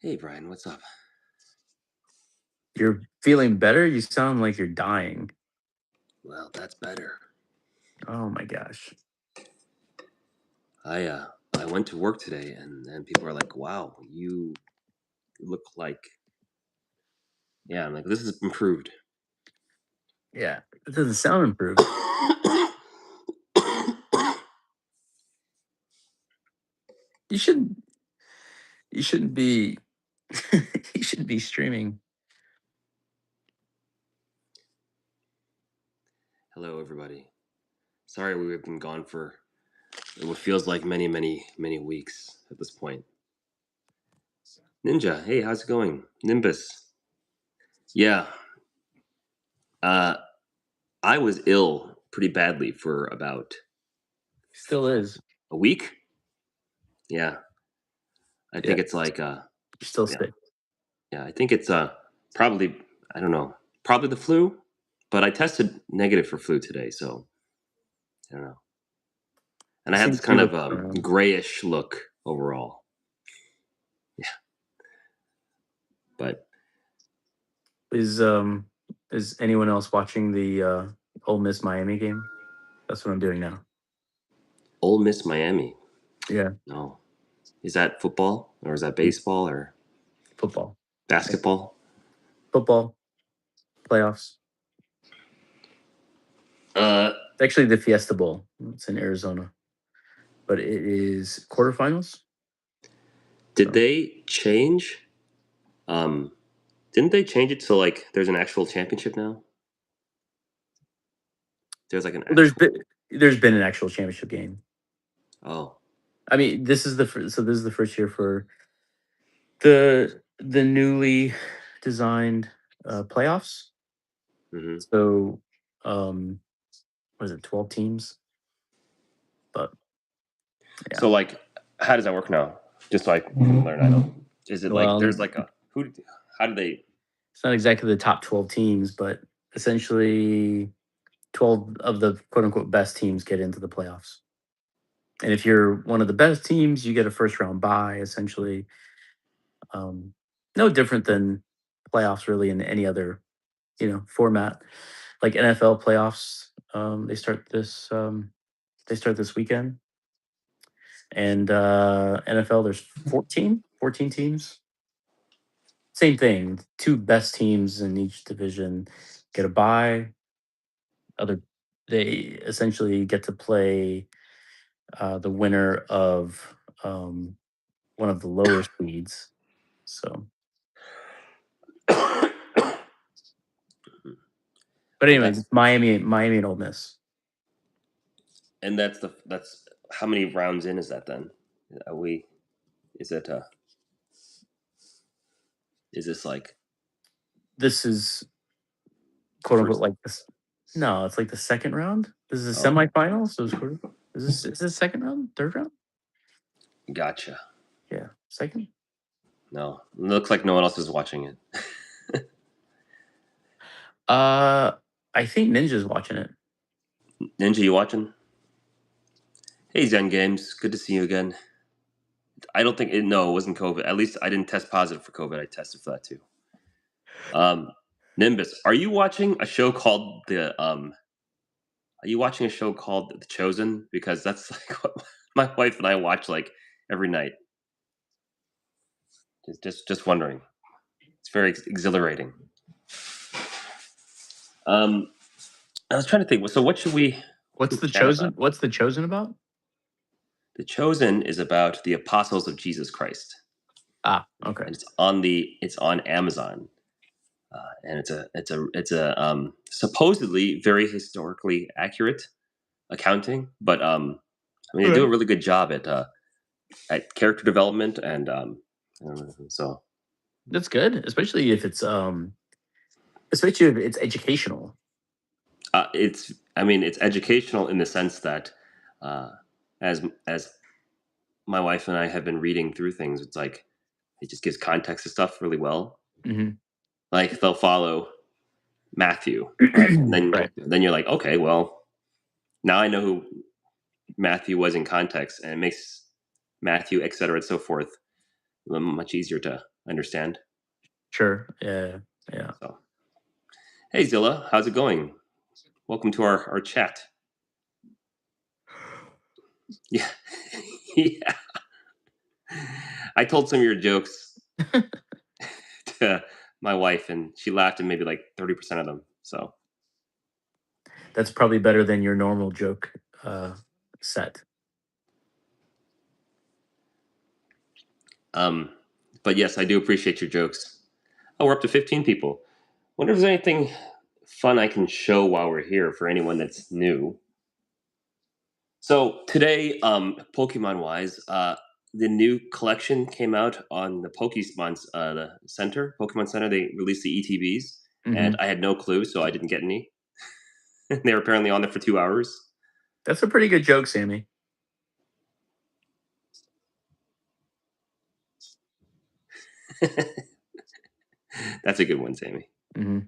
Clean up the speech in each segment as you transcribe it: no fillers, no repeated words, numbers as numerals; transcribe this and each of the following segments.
Hey, Brian, what's up? You're feeling better? You sound like you're dying. Well, that's better. Oh my gosh. I went to work today, and people are like, "Wow, you look like." Yeah, I'm like, "This is improved." Yeah. It doesn't sound improved. You shouldn't you shouldn't be you shouldn't be streaming. Hello, everybody. Sorry we've been gone for what feels like many, many, many weeks at this point. Ninja, hey, how's it going? Nimbus, yeah. Uh, I was ill pretty badly for about Still is. a week. Yeah, I Yeah. think it's like You're still yeah, sick. yeah. I think it's probably I don't know, probably the flu. But I tested negative for flu today, so I don't know. And You I had seem this to be kind of looking around. grayish look overall. Yeah, but Is anyone else watching the Ole Miss Miami game? That's what I'm doing now. Ole Miss Miami. Yeah. No, is that football or is that baseball or Football. basketball? Football. Playoffs. Uh, It's actually the Fiesta Bowl. It's in Arizona. But it is quarterfinals. did So they change? Um, didn't they change it to like there's an actual championship now? There's like an well, there's actual. been there's been an actual championship game. Oh, I mean, this is the first year for the newly designed playoffs. hmm. So, um, what is it, 12 teams? But yeah, So like, how does that work now? Just so I can learn. I don't. Is it like well, there's like a who? How do they? it's not exactly the top 12 teams, but essentially 12 of the quote unquote best teams get into the playoffs. And if you're one of the best teams, you get a first round bye, essentially. Um, no different than playoffs, really, in any other format. Like NFL playoffs, they start this weekend, and NFL there's 14 teams. Same thing. Two best teams in each division get a bye. Other They essentially get to play the winner of one of the lower seeds. So, but Well, anyways, that's it's Miami and Ole Miss. and that's how many rounds in is that then? Are we is it is this like This is quote unquote first? like this. No, it's like the second round. This is a Oh, semifinal. So it's quarter. Is this second round? Third round? gotcha. Yeah, second. No, it looks like no one else is watching it. Uh, I think Ninja's watching it. Ninja, you watching? Hey, Zen Games, good to see you again. I don't think it. No, it wasn't COVID. At least I didn't test positive for COVID. I tested for that too. Um, Nimbus, are you watching a show called the? Are you watching a show called The Chosen? Because that's like what my wife and I watch like every night. Just wondering. It's very exhilarating. Um, I was trying to think. So, what should we chat about? What's the chosen about? The Chosen is about the apostles of Jesus Christ, Ah, okay. and it's on Amazon, and it's a supposedly very historically accurate accounting, but I mean All they do a right. really good job at character development and so That's good, especially if it's educational. it's I mean it's educational in the sense that uh, as my wife and I have been reading through things, it's like it just gives context to stuff really well. Hmm. Like they'll follow Matthew, right? And Right. then you're like, okay, well, now I know who Matthew was in context, and it makes Matthew, et cetera, and so forth, much easier to understand. Sure. Yeah. Yeah. So, hey Zilla, how's it going? Welcome to our chat. Yeah, yeah. I told some of your jokes to my wife, and she laughed at maybe like 30% of them. So, That's probably better than your normal joke uh, set. um, but yes, I do appreciate your jokes. Oh, we're up to 15 people. Wonder if there's anything fun I can show while we're here for anyone that's new. So today, Pokemon wise, the new collection came out on the Pokemon Center. They released the ETBs, and Hmm. I had no clue, so I didn't get any. They were apparently on there for 2 hours. That's a pretty good joke, Sammy. That's a good one, Sammy. Hmm.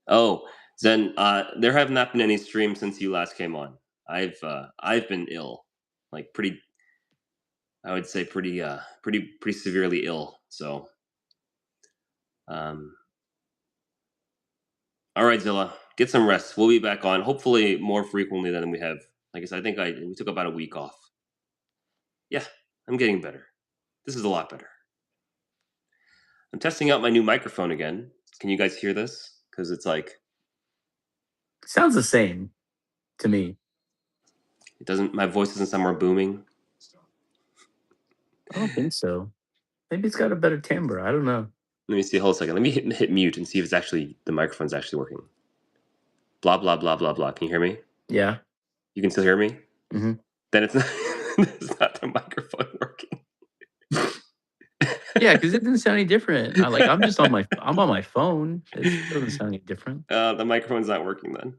Oh, Zen, there have not been any streams since you last came on. I've been ill, like pretty. I would say pretty severely ill. So, um, all right, Zilla, get some rest. We'll be back on hopefully more frequently than we have. Like I said, I think we took about a week off. Yeah, I'm getting better. This is a lot better. I'm testing out my new microphone again. Can you guys hear this? Because it's like Sounds the same to me. it doesn't. My voice isn't somewhere booming. I don't think so. Maybe it's got a better timbre. I don't know. Let me see. Hold a second. Let me hit mute and see if it's actually the microphone's actually working. Blah blah blah blah blah. Can you hear me? Yeah. You can still hear me? Hmm. Then it's not. It's not the microphone working. Yeah, because it didn't sound any different. I'm on my phone. It doesn't sound any different. The microphone's not working then.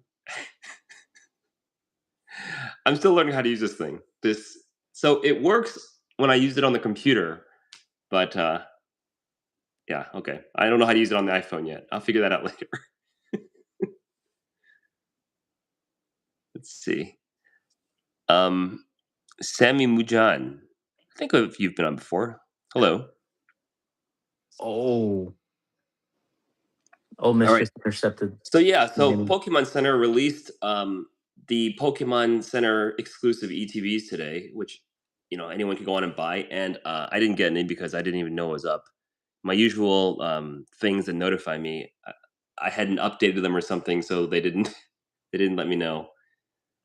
I'm still learning how to use this thing. So it works when I use it on the computer, but yeah, okay. I don't know how to use it on the iPhone yet. I'll figure that out later. Let's see. Um, Sammy Mujan. I think you've been on before. Hello. Oh, oh, All right. mischief intercepted. So yeah, so Beginning. Pokemon Center released the Pokemon Center exclusive ETBs today, which anyone could go on and buy. And I didn't get any because I didn't even know it was up. My usual things that notify me, I hadn't updated them or something, so they didn't they didn't let me know.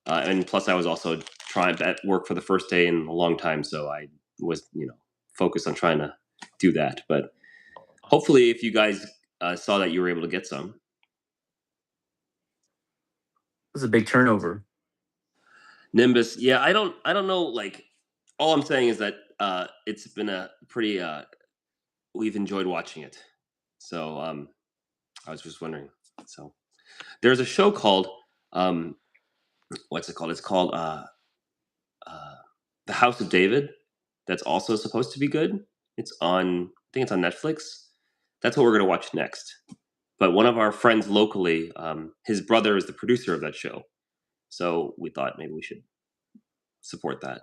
And plus, I was also trying at work for the first day in a long time, so I was focused on trying to do that. But hopefully, if you guys saw that, you were able to get some. This is a big turnover. Nimbus, yeah, I don't know. Like, all I'm saying is that it's been a pretty. We've enjoyed watching it, so I was just wondering. So there's a show called what's it called? It's called uh, The House of David. That's also supposed to be good. It's on. I think it's on Netflix. That's what we're gonna watch next. But one of our friends locally, his brother is the producer of that show, so we thought maybe we should support that.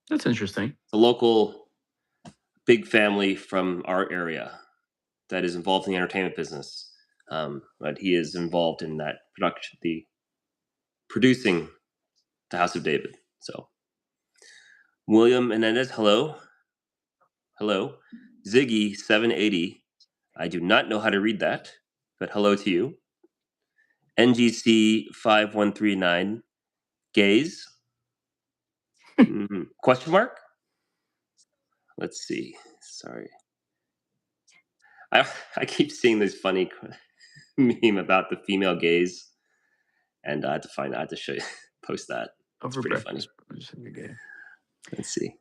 That's interesting. The local big family from our area that is involved in the entertainment business. But he is involved in that production, the producing the House of David. So William Menendez, hello, hello. Ziggy 780. I do not know how to read that, but hello to you. NGC 5139. Gaze. Question mark? Let's see. Sorry. I, I keep seeing this funny meme about the female gaze, and I had to show you, post that. It's Over pretty funny. breakfast. You're gay. Let's see.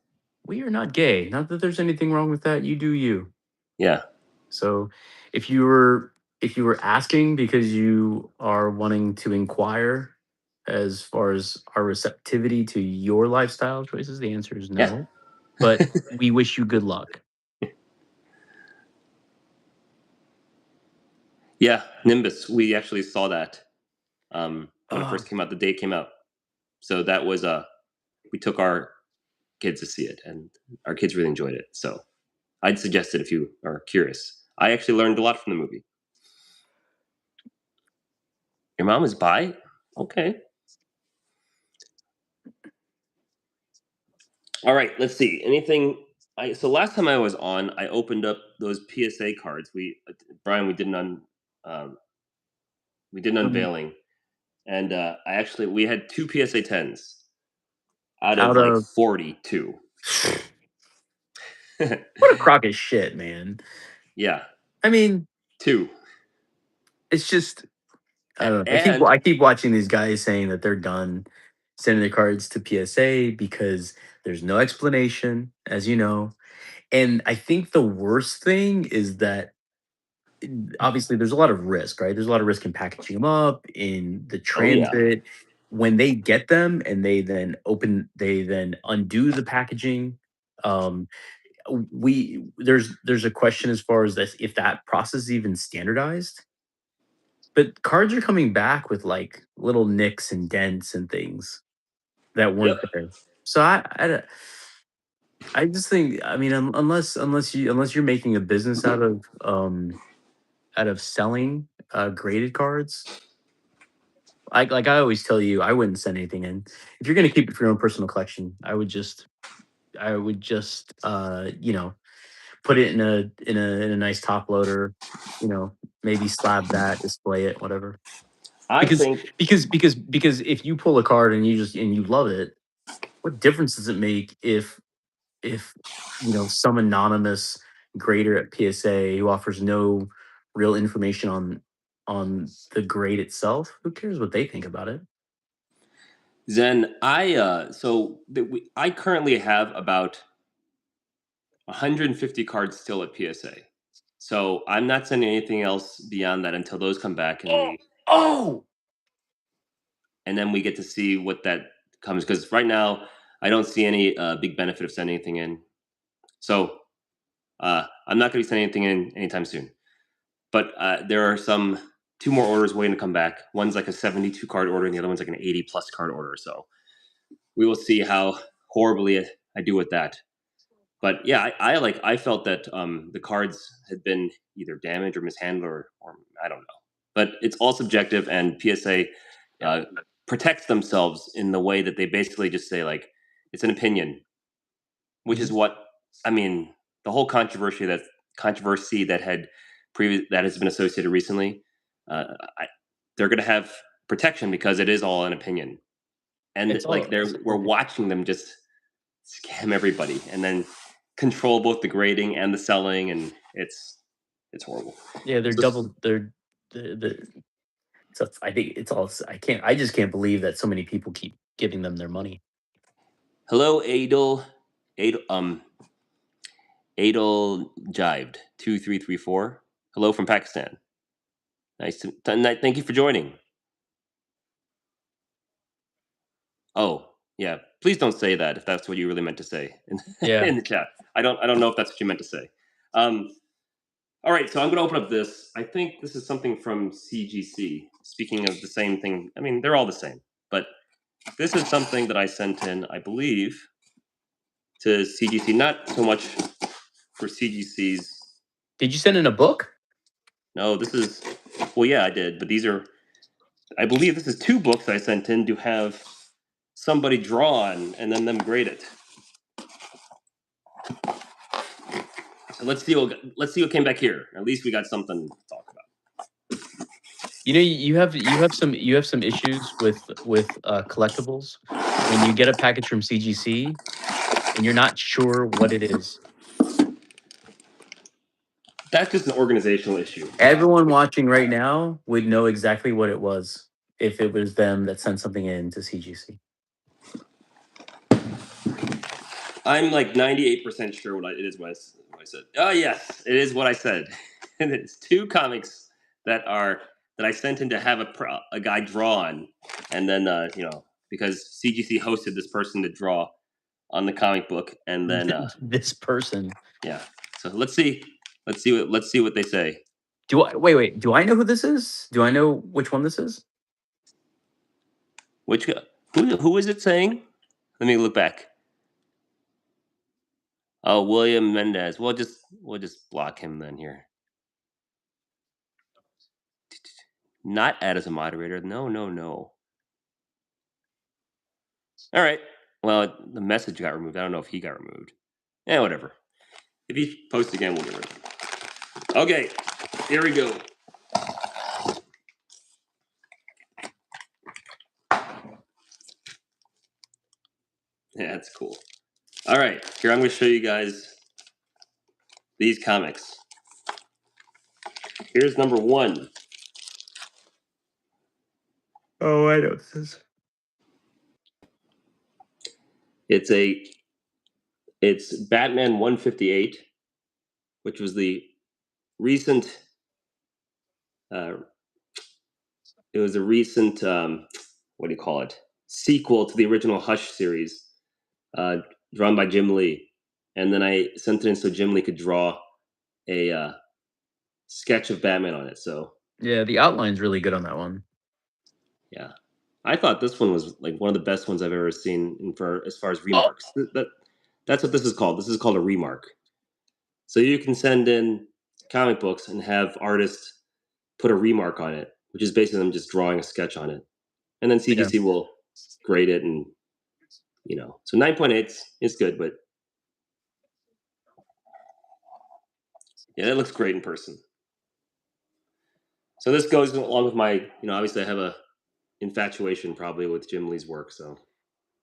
We are not gay. Not that there's anything wrong with that. You do you. Yeah. So if you were asking because you are wanting to inquire as far as our receptivity to your lifestyle choices, the answer is Yeah. no. But we wish you good luck. Yeah. Nimbus. We actually saw that when it Uh, first came out, the day it came out. So that was we took our kids to see it, and our kids really enjoyed it. So I'd suggest it if you are curious. I actually learned a lot from the movie. Your mom is bi? Okay. All right, let's see. Anything so last time I was on, I opened up those PSA cards. Brian, um, we did an Um, unveiling, and we had two PSA 10s out of out like of 42. what a crock of shit, man. Yeah, I mean, two. it's just I don't know. And I keep watching these guys saying that they're done sending their cards to PSA because there's no explanation, as you know. And I think the worst thing is that obviously there's a lot of risk, right? There's a lot of risk in packaging them up, in the oh yeah, transit. When they get them and they then undo the packaging. Um, there's a question as far as this if that process is even standardized. But cards are coming back with like little nicks and dents and things that yep. weren't there. So I just think I mean unless you're making a business out of selling graded cards. Like I always tell you, I wouldn't send anything in. If you're gonna keep it for your own personal collection, I would just put it in a nice top loader, maybe slab that, display it, whatever. I Because think because if you pull a card and you love it, what difference does it make if some anonymous grader at PSA who offers no real information on the grade itself? Who cares what they think about it? Zen. I currently have about 150 cards still at PSA. So I'm not sending anything else beyond that until those come back, Oh, oh, and then we get to see what that comes. Because right now I don't see any big benefit of sending anything in. So I'm not going to be sending anything in anytime soon. But there are two more orders waiting to come back. One's like a 72 card order, and the other one's like an 80 plus card order. So we will see how horribly I do with that. But yeah, I felt that the cards had been either damaged or mishandled or I don't know. But it's all subjective, and PSA yeah. protects themselves in the way that they basically just say like it's an opinion, which is Mhm. what I mean. The whole controversy that has been associated recently, I, they're going to have protection because it is all an opinion, and It's like all we're watching them just scam everybody and then control both the grading and the selling, and it's horrible. yeah. They're So, double. The so I think it's all. I just can't believe that so many people keep giving them their money. hello, Adel jived 2334. Hello from Pakistan. Thank you for joining. Oh, yeah. Please don't say that if that's what you really meant to say in, Yeah. in the chat. I don't know if that's what you meant to say. Um, all right, so I'm going to open up this. I think this is something from CGC. Speaking of the same thing, I mean they're all the same, but this is something that I sent in, I believe, to CGC. Not so much for CGC's. Did you send in a book? No, this is. Well, yeah, I did, but these are. I believe this is two books I sent in to have somebody draw on and then them grade it. So let's see what came back here. At least we got something to talk about. You have some issues with collectibles when you get a package from CGC and you're not sure what it is. That's just an organizational issue. Everyone watching right now would know exactly what it was if it was them that sent something in to CGC. I'm like 98% sure it is what I said. Oh yes, it is what I said. And it's two comics that I sent in to have a guy draw on, and then because CGC hosted this person to draw on the comic book, and then This person. yeah. So let's see what they say. Do I wait? Do I know who this is? Do I know which one this is? Which who is it saying? Let me look back. Oh, William Mendez. We'll just block him then here. Not add as a moderator. No, no, no. All right. Well, the message got removed. I don't know if he got removed. Yeah, whatever. If he posts again, we'll get rid of him. Okay, here we go. Yeah, that's cool. All right, here I'm going to show you guys these comics. Here's number 1. Oh, I know this is. It's Batman 158, which was the recent. It was a recent. What do you call it? Sequel to the original Hush series, drawn by Jim Lee, and then I sent it in so Jim Lee could draw a sketch of Batman on it. So Yeah, the outline's really good on that one. yeah, I thought this one was like one of the best ones I've ever seen for as far as Oh, remarks. That's what this is called. This is called a remark. So you can send in comic books and have artists put a remark on it, which is basically them just drawing a sketch on it, and then yeah. CGC will grade it, and so 9.8 is good, but yeah, that looks great in person. So this goes along with my, obviously I have a infatuation probably with Jim Lee's work. So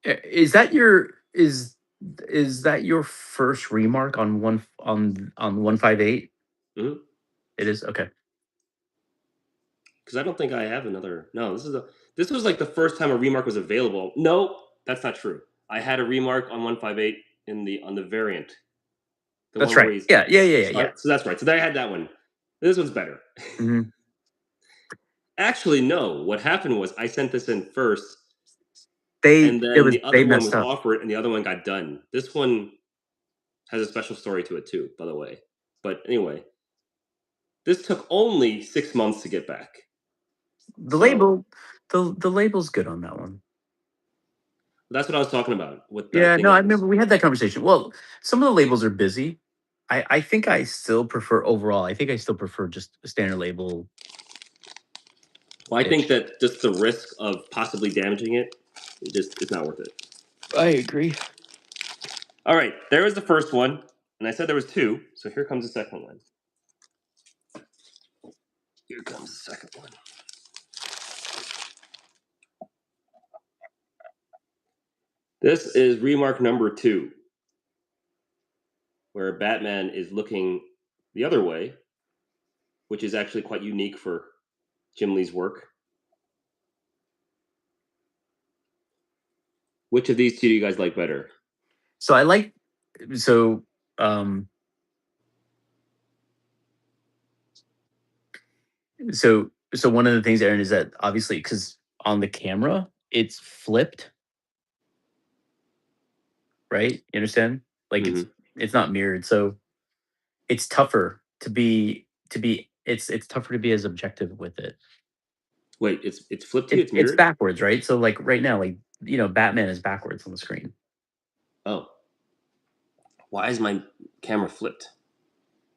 Is that your is that your first remark on 158? because It is okay. I don't think I have another. No, this was like the first time a remark was available. No, that's not true. I had a remark on 158 on the variant, the That's one where right. he's. Yeah, yeah, yeah, yeah, yeah. So that's right. So I had that one. This one's better. Mhm. Actually, no. What happened was I sent this in first, and then the They other one messed was up. offered, and the other one got done. This one has a special story to it too, by the way. But anyway, this took only 6 months to get back. The So label the label's good on that one. that's what I was talking about with the Yeah, thing no, I of remember this. we had that conversation. Well, some of the labels are busy. I think I still prefer overall, I think I still prefer just a standard label-ish. Well, I think that just the risk of possibly damaging it's not worth it. I agree. All right, there was the first one, and I said there was 2, so here comes the second one. Here comes the second one. This is remark number 2, where Batman is looking the other way, which is actually quite unique for Jim Lee's work. Which of these 2 do you guys like better? So I like so um so one of the things, Aaron, is that obviously because on the camera it's flipped, right? You understand? Like Mm-hmm. it's not mirrored, so it's tougher it's tougher to be as objective with it. Wait, it's flipped to you. It's It's mirrored. backwards, right? So like right now, like Batman is backwards on the screen. Oh, why is my camera flipped?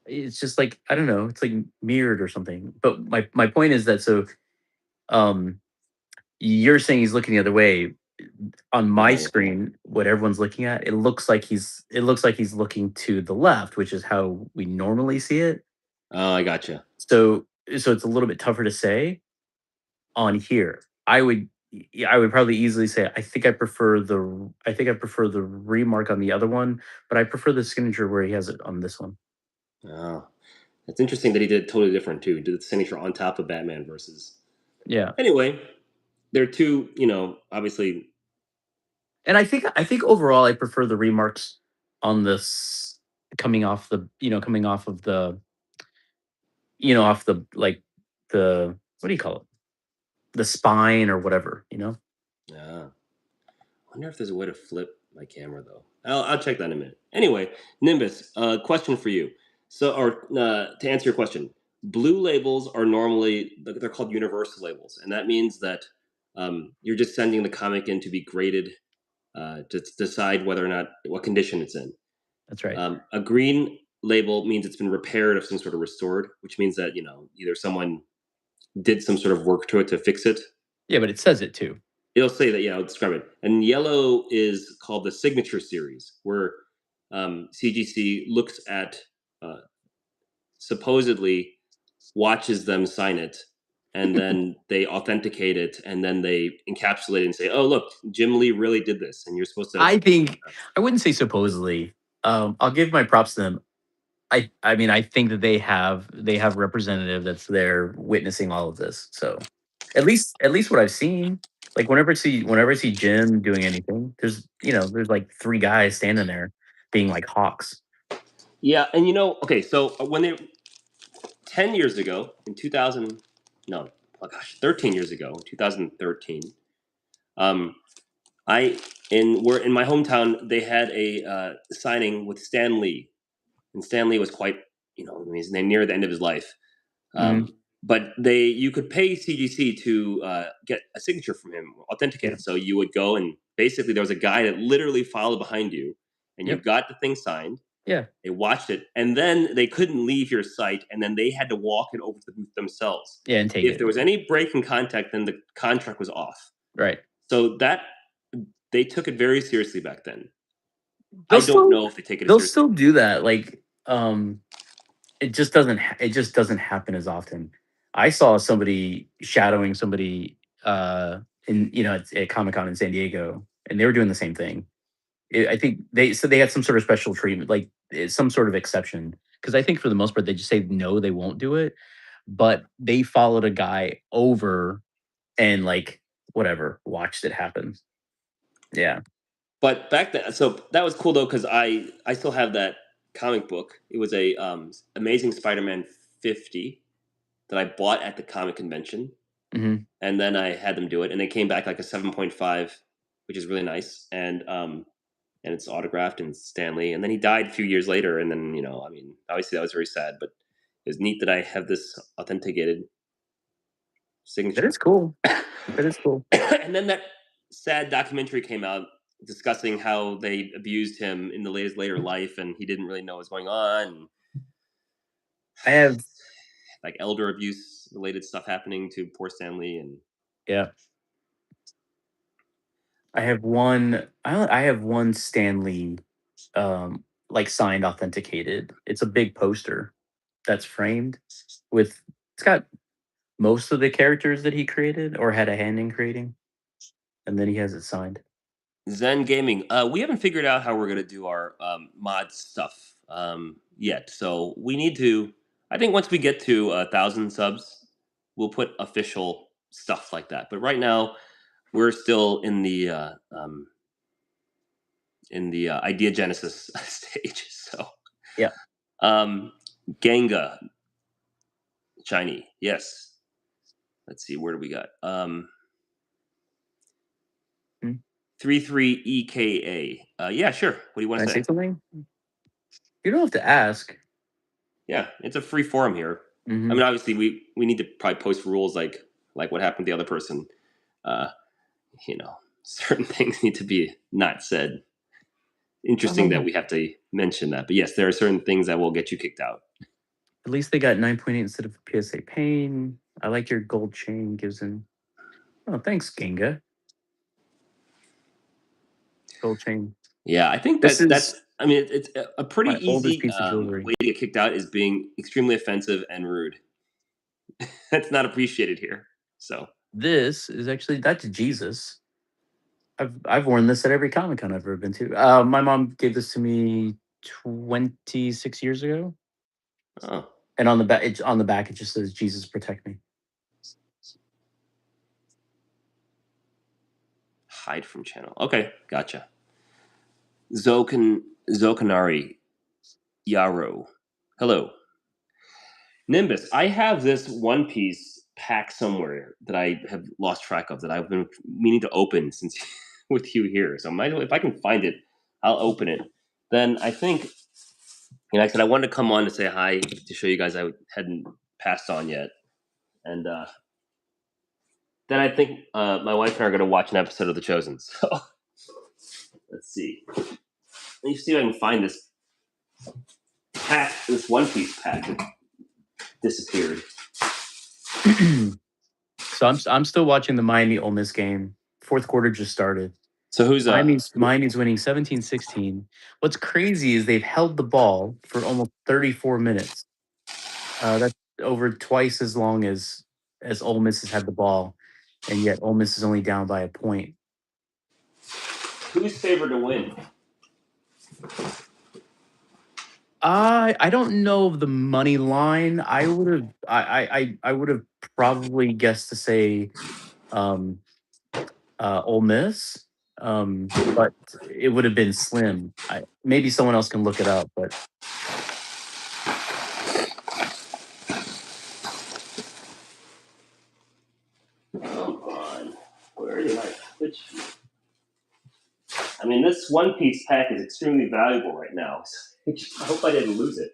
It's just like I don't know, it's like mirrored or something. But my point is that um you're saying he's looking the other way. On my Right. screen, what everyone's looking at, it looks like he's looking to the left, which is how we normally see it. Oh, I gotcha. So it's a little bit tougher to say on here. I would probably easily say I think I prefer the remark on the other one, but I prefer the signature where he has it on this one. Oh, it's interesting that he did totally different too. He did the signature on top of Batman versus. Yeah. Anyway, they're two. Obviously. And I think overall I prefer the remarks on this coming off of the off the like the what do you call it? The spine or whatever. I wonder if there's a way to flip my camera though. I'll check that in a minute. Anyway, Nimbus, question for you. So, or to answer your question, blue labels are normally they're called universal labels, and that means that you're just sending the comic in to be graded to decide whether or not what condition it's in. That's right. A green label means it's been repaired or some sort of restored, which means that either someone did some sort of work to it to fix it. Yeah, but it says it too. It'll say that, it'll describe it. And yellow is called the signature series, where CGC looks at supposedly watches them sign it, and then they authenticate it, and then they encapsulate it and say, "Oh, look, Jim Lee really did this," and you're supposed to. I think I wouldn't say supposedly. I'll give my props to them. I mean, I think that they have a representative that's there witnessing all of this. So at least what I've seen, like whenever I see Jim doing anything, there's like three guys standing there being like hawks. Yeah, and okay, so when they 10 years ago in 2000, no, oh gosh, 13 years ago in 2013, um, I in my hometown they had a signing with Stan Lee, and Stan Lee was quite, I mean, he's near the end of his life. Hmm. But you could pay CGC to get a signature from him Yeah. authenticated. So you would go, and basically there was a guy that literally followed behind you, and you Yep. got the thing signed. Yeah. They watched it, and then they couldn't leave your site, and then they had to walk it over to the booth themselves. Yeah. And take If it. there was any break in contact, then the contract was off. Right. So that they took it very seriously back then. They'll I don't still know if they take it as they'll seriously. still do that. Like it just doesn't happen as often. I saw somebody shadowing somebody at Comic Con in San Diego, and they were doing the same thing. I think they said they had some sort of special treatment, like some sort of exception. Because I think for the most part, they just say no, they won't do it. But they followed a guy over and like whatever, watched it happen. Yeah. But back then, so that was cool though, because I still have that comic book. It was a Amazing Spider-Man 50 that I bought at the comic convention, Hmm. and then I had them do it, and it came back like a 7.5, which is really nice, and it's autographed and Stanley, and then he died a few years later, and then I mean, obviously that was very sad, but it was neat that I have this authenticated That is signature. cool. That is cool. And then that sad documentary came out discussing how they abused him in the later life, and he didn't really know what was going on. I have Like elder abuse related stuff happening to poor Stanley, and Yeah. I have one Stanley, like signed authenticated. It's a big poster that's framed with it's got most of the characters that he created or had a hand in creating, and then he has it signed. Zen Gaming. We haven't figured out how we're gonna do our mod stuff yet, so we need to. I think once we get to 1,000 subs, we'll put official stuff like that. But right now, we're still in the idea genesis stage. So, Yeah. um, Ganga, shiny, yes. Let's see, where do we got? Mm. 33 EKA. Yeah, sure. What do you want Can I to say say? something? You don't have to ask. Yeah, it's a free forum here. I Hmm. mean, obviously, we need to probably post rules like what happened to the other person. Uh, certain things need to be not said. Interesting that we have to mention that, but yes, there are certain things that will get you kicked out. At least they got 9.8 instead of PSA pain. I like your gold chain gives in. Oh, thanks, Genga. Gold chain. Yeah, I think This that's. is I mean, it's a pretty my oldest easy piece of jewelry. way to get kicked out is being extremely offensive and rude. That's not appreciated here. So This is actually that's Jesus. I've worn this at every Comic Con I've ever been to. My mom gave this to me 26 years ago, oh, and on the back it just says Jesus protect me. hide from channel. Okay, gotcha. Zokanari Yaro. Hello. Nimbus, I have this One Piece pack somewhere that I have lost track of that I've been meaning to open since with you here. So if I can find it, I'll open it. Then I think, I said I wanted to come on to say hi to show you guys I hadn't passed on yet, and then I think my wife and I are going to watch an episode of The Chosen. So let's see. Let me see if I can find this pack, this One Piece pack, disappeared. So I'm still watching the Miami Ole Miss game. Fourth quarter just started. So who's Miami's winning 17-16. What's crazy is they've held the ball for almost 34 minutes. That's over twice as long as Ole Miss has had the ball, and yet Ole Miss is only down by a point. who's favored to win? I don't know of the money line. I would have probably guessed to say um Ole Miss. But it would have been slim. Maybe someone else can look it up, but Come on, where did I switch? I mean, this One Piece pack is extremely valuable right now. I hope I didn't lose it.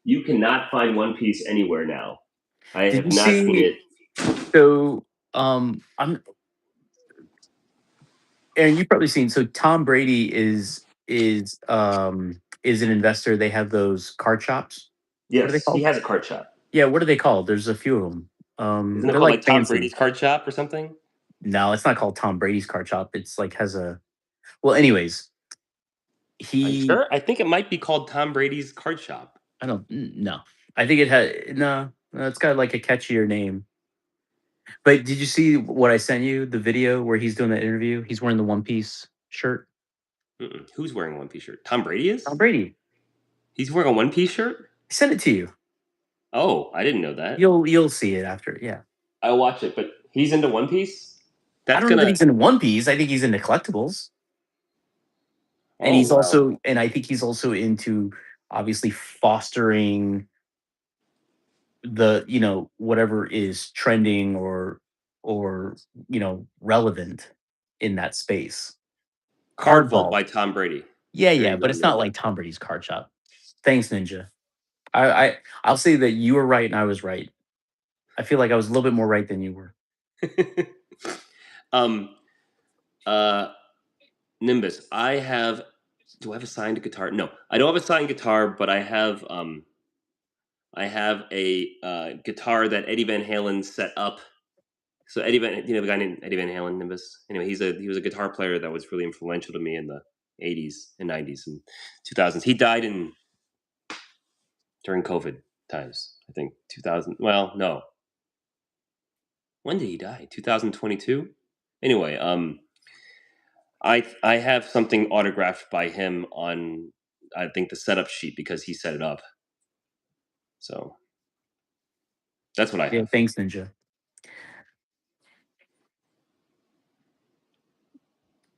You cannot find One Piece anywhere now. I did have you not seen see? it. So I'm Aaron, you've probably seen. So Tom Brady is an investor. They have those card shops. What are they Yes, he called? has a card shop. Yeah, what are they called? There's a few of them. Isn't it They're called like like Tom fancy. Brady's card shop or something? No, it's not called Tom Brady's card shop. It's like has a well. Anyways, Are you he sure? I think it might be called Tom Brady's card shop. I don't no. I think it had no. It's got like a catchier name. But did you see what I sent you? The video where he's doing the interview. He's wearing the One Piece shirt. Mm-mm. Who's wearing a One Piece shirt? Tom Brady Tom is? Brady. He's wearing a One Piece shirt? I sent it to you. Oh, I didn't know that. You'll see it after. Yeah. I'll watch it, but he's into One Piece? I That's don't know that gonna. he's in One Piece. I think he's into collectibles, and Oh, wow. I think he's also into obviously fostering the whatever is trending or relevant in that space. Card Vault Hardball, by Tom Brady. yeah, There yeah, you but go. it's not Ninja. like Tom Brady's card shop. Thanks, Ninja. I'll say that you were right and I was right. I feel like I was a little bit more right than you were. um, uh, Nimbus. I have. Do I have a signed guitar? No, I don't have a signed guitar, but I have. I have a guitar that Eddie Van Halen set up. So Eddie Van, the guy named Eddie Van Halen, Nimbus. Anyway, he was a guitar player that was really influential to me in the '80s and '90s and 2000s. He died during COVID times. I think 2000. Well, no. When did he die? 2022. Anyway, I have something autographed by him on I think the setup sheet because he set it up. So that's what I Yeah, have. thanks, Ninja.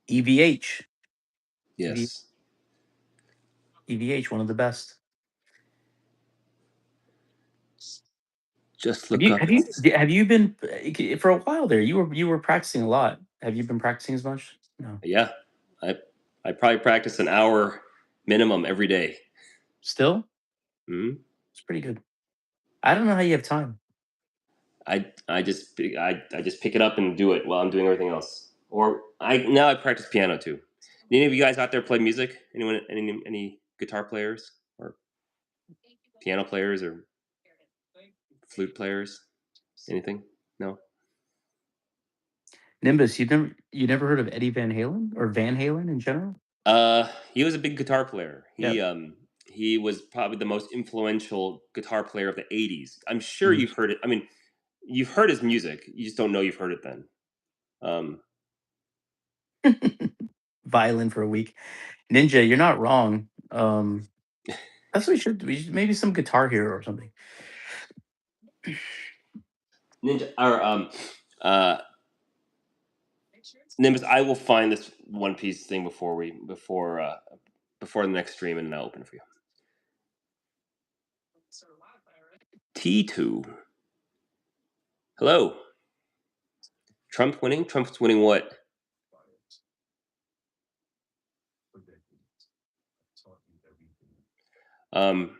EVH, EV, Yes. EVH, one of the best. Just Have look you up. have you have you been for a while there? You were practicing a lot. Have you been practicing as much? No, Yeah, I I probably practice an hour minimum every day. still, Hmm. it's pretty good. I don't know how you have time. I just pick it up and do it while I'm doing everything else. Or I now I practice piano too. Any of you guys out there play music? Anyone? Any guitar players or piano players or flute players? Anything? No. Nimbus, you never heard of Eddie Van Halen or Van Halen in general? He was a big guitar player. Yeah. He was probably the most influential guitar player of the '80s. I'm sure Mm. you've heard it. I mean, you've heard his music. You just don't know you've heard it then. Um, Violin for a week. Ninja, you're not wrong. That's what we should maybe some Guitar Hero or something. Ninja or uh Nimbus, I will find this One Piece thing before the next stream, and then I'll open it for you. T2. Hello. Trump winning? Trump's winning what? Um,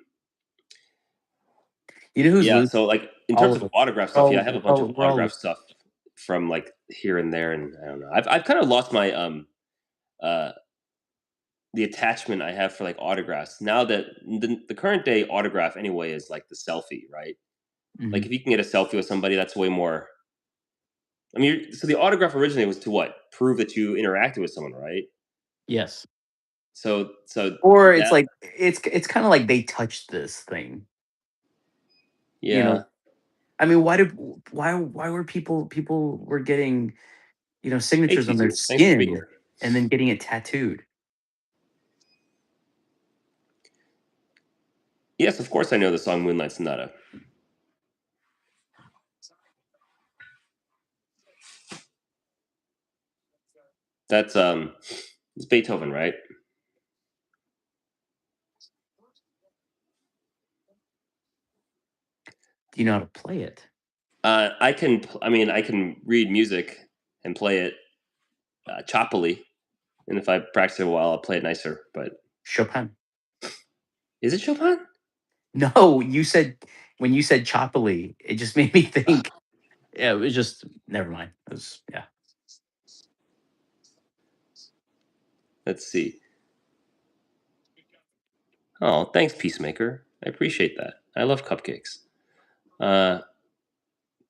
You know who's yeah, losing? so like in All terms of of us. autograph stuff, yeah, I Oh, have a bunch oh, of we're all autograph stuff from like here and there, and I don't know. I've kind of lost my uh the attachment I have for like autographs. Now that the current day autograph anyway is like the selfie, right? Like Mhm. if you can get a selfie with somebody, that's way more. I mean, so the autograph originally was to what? Prove that you interacted with someone, right? Yes. So Or it's that like it's kinda like they touched this thing, you know? yeah. I mean, why were people were getting, Hey signatures on their T2, thanks for being skin here. and then getting it tattooed? Yes, of course I know the song Moonlight Sonata. That's it's Beethoven, right? Do you know how to play it? I mean, I can read music and play it choppily, and if I practice it a while, I'll play it nicer. But Chopin. is it Chopin? No, when you said choppily, it just made me think. Yeah, it was just never mind. It was yeah. Let's see. Oh, thanks, Peacemaker. I appreciate that. I love cupcakes. Uh,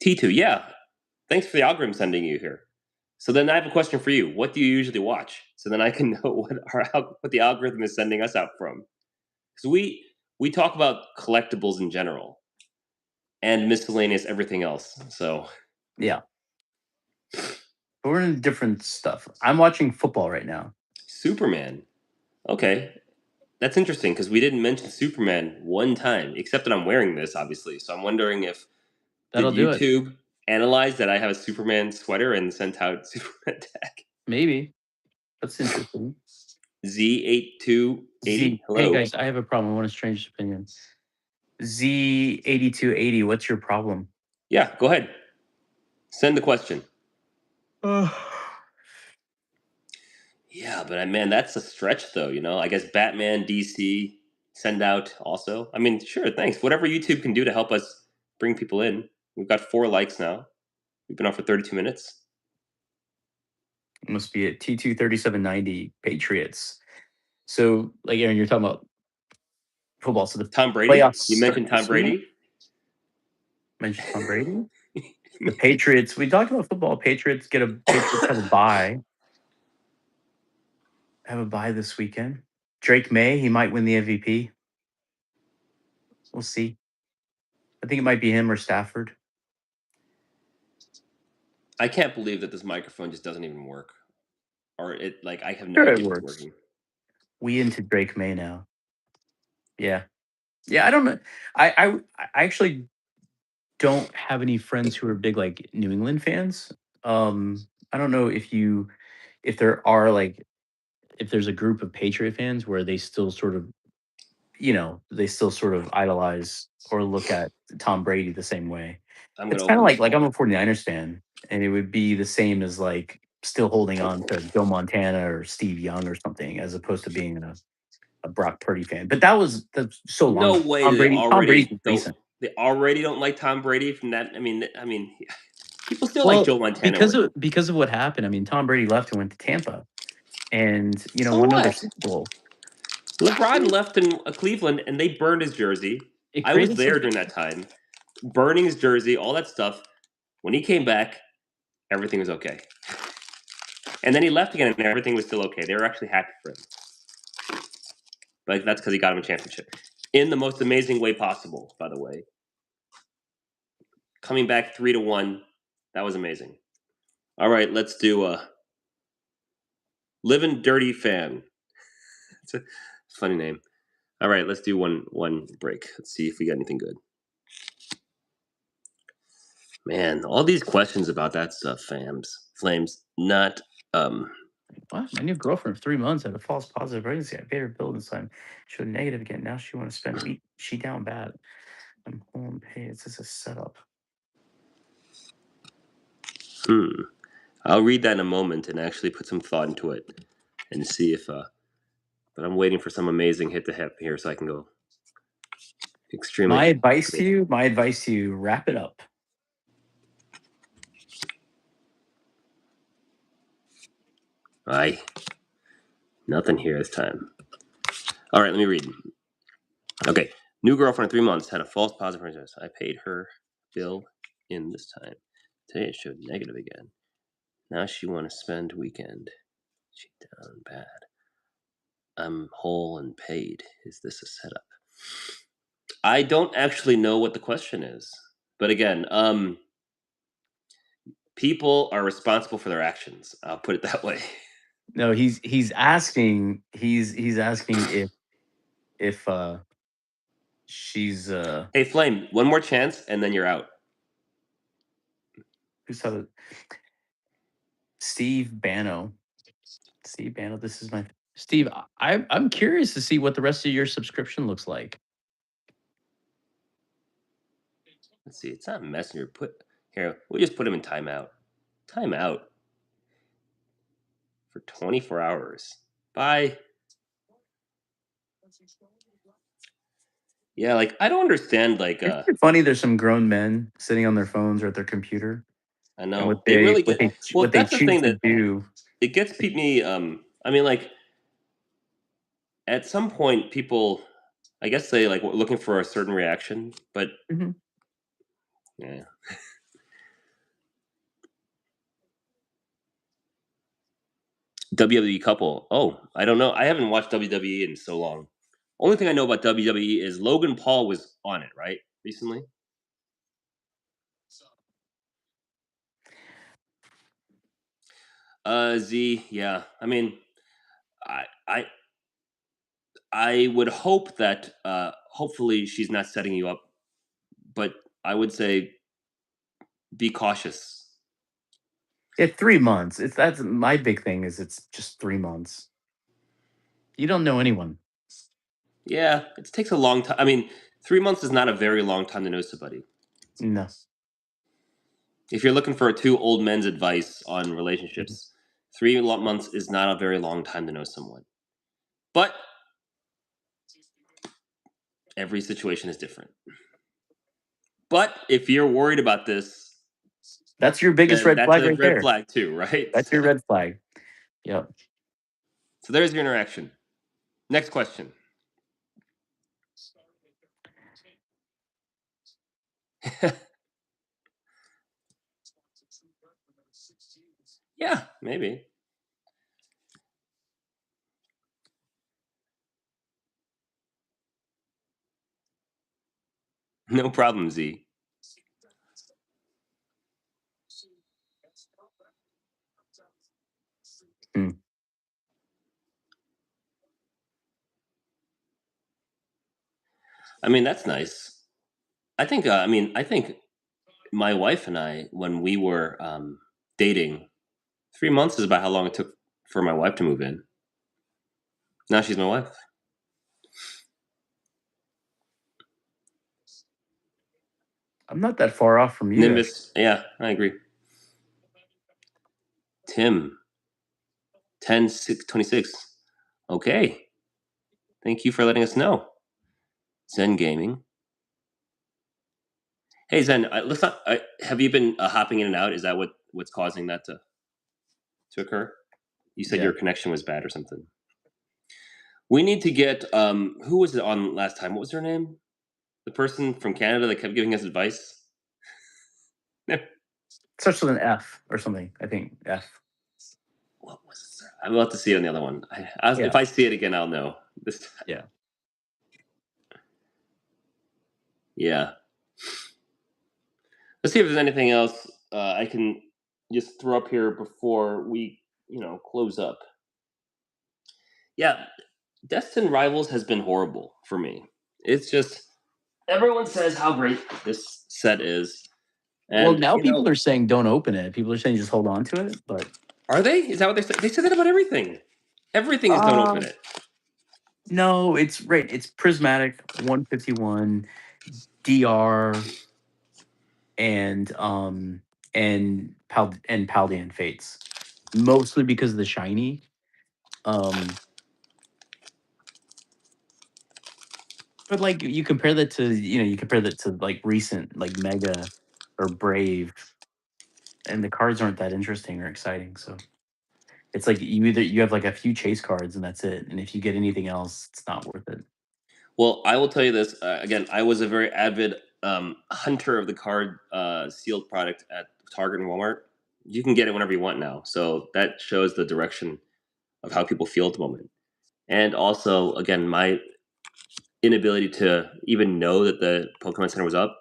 T2, yeah. Thanks for the algorithm sending you here. So then I have a question for you. What do you usually watch? So then I can know what the algorithm is sending us out from. Because we talk about collectibles in general and miscellaneous everything else. So Yeah. But we're in different stuff. I'm watching football right now. Superman. Okay, that's interesting because we didn't mention Superman one time, except that I'm wearing this, obviously. So I'm wondering if did That'll do it. YouTube analyze that I have a Superman sweater and sent out Superman tag? Maybe. That's interesting. Z8280. Z. Hey Hello. guys, I have a problem. I want a strange opinion. Z8280, what's your problem? Yeah, go ahead. Send the question. Yeah, but man, that's a stretch though, you know? I guess Batman, DC, send out also. I mean, sure, thanks. Whatever YouTube can do to help us bring people in. We've got 4 likes now. We've been on for 32 minutes. Must be at T23790 Patriots. So, like Aaron, you're talking about football. So the Tom Brady? playoffs You start mentioned Tom this week. Brady? Mentioned Tom Brady. The Patriots. We talked about football. Patriots have a bye. Have a bye this weekend. Drake May, he might win the MVP. We'll see. I think it might be him or Stafford. I can't believe that this microphone just doesn't even work. Or it like I have no Sure, it idea if it's works. working. We into Drake May now. Yeah, yeah. I don't know. I actually don't have any friends who are big like New England fans. I don't know if there are like if there's a group of Patriot fans where they still sort of they still sort of idolize or look at Tom Brady the same way. I'm It's gonna kind of open this like I'm folder. a 49ers fan, and it would be the same as like still holding on to Joe Montana or Steve Young or something, as opposed to being a Brock Purdy fan. But that's so long No ago. way they Tom Brady's already don't recent. they already don't like Tom Brady from that. I mean, people still like Well, Joe Montana when because of what happened. I mean, Tom Brady left and went to Tampa, and so won another what? Super Bowl. LeBron left in Cleveland and they burned his jersey. It I was created some. there during that time, burning his jersey, all that stuff. When he came back, everything was okay. And then he left again, and everything was still okay. They were actually happy for him. Like that's because he got him a championship in the most amazing way possible. By the way, coming back 3-1, that was amazing. All right, let's do a living dirty fan. It's a funny name. All right, let's do one break. Let's see if we got anything good. Man, all these questions about that stuff, flames, not What? My new girlfriend of 3 months had a false positive pregnancy. I paid her bill this time. Showed negative again. Now she want to spend a week. She down bad. I'm home. Hey, it's just a setup. hmm. I'll read that in a moment and actually put some thought into it and see if but I'm waiting for some amazing hit to hip here so I can go extremely My advice to you, wrap it up. Aye. Nothing here this time. All right, let me read. Okay. New girlfriend 3 months had a false positive for test. I paid her bill in this time. Today it showed negative again. Now she want to spend weekend. She down bad. I'm whole and paid. Is this a setup? I don't actually know what the question is. But again, people are responsible for their actions. I'll put it that way. No, he's asking if she's Hey, Flame, one more chance and then you're out. who's that? Steve Bano. Steve Bano, this is my Steve. I'm curious to see what the rest of your subscription looks like. Let's see. It's not Messenger. Put here. We'll just put him in timeout. Timeout for 24 hours. Bye. Yeah, like I don't understand. Like, Isn't it funny? There's some grown men sitting on their phones or at their computer, I and know they really get. Well, what they that's the choose thing to that do. it gets me. I mean, like at some point, people, I guess they like looking for a certain reaction, but Mhm. yeah. WWE couple. Oh, I don't know. I haven't watched WWE in so long. Only thing I know about WWE is Logan Paul was on it, right? Recently. Z, yeah. I mean, I I I would hope that hopefully she's not setting you up, but I would say be cautious. Yeah, 3 months. It's that's my big thing is it's just 3 months. You don't know anyone. Yeah, it takes a long time. I mean, 3 months is not a very long time to know somebody. No. If you're looking for two old men's advice on Mhm. relationships, 3 months is not a very long time to know someone. But every situation is different. But if you're worried about this, That's your biggest then red that's flag a right red there. flag too, right? That's your red flag. Yep. So there's your interaction. Next question. Yeah, maybe. No problem, Z. Hmm. I mean, that's nice. I think. I think my wife and I, when we were dating, 3 months is about how long it took for my wife to move in. Now she's my wife. I'm not that far off from you, actually. Nimbus. Yeah, I agree. Tim, 10/6/26. Okay. Thank you for letting us know. Zen Gaming. Hey Zen, let's not. Have you been hopping in and out? Is that what's causing that to occur? You said Yeah. your connection was bad or something. We need to get who was it on last time? What was her name? The person from Canada that kept giving us advice. Starts with an F or something. I think F. What was it? I'm about to see it on the other one. Yeah. If I see it again, I'll know. This time. Yeah. Yeah. Let's see if there's anything else I can just throw up here before we, close up. Yeah, Destin Rivals has been horrible for me. It's just everyone says how great this set is, Well, and now people are saying don't open it. People are saying just hold on to it, but are they? Is that what they said? They said that about everything. Everything is don't open uh it. no, it's right. It's prismatic 151 DR and and Paldean Fates. Mostly because of the shiny. Um but like you compare that to you compare that to like recent like Mega or Brave and the cards aren't that interesting or exciting. So It's like you have like a few chase cards and that's it. And if you get anything else, it's not worth it. Well, I will tell you this again. I was a very avid hunter of the card sealed product at Target and Walmart. You can get it whenever you want now, so that shows the direction of how people feel at the moment. And also, again, my inability to even know that the Pokemon Center was up.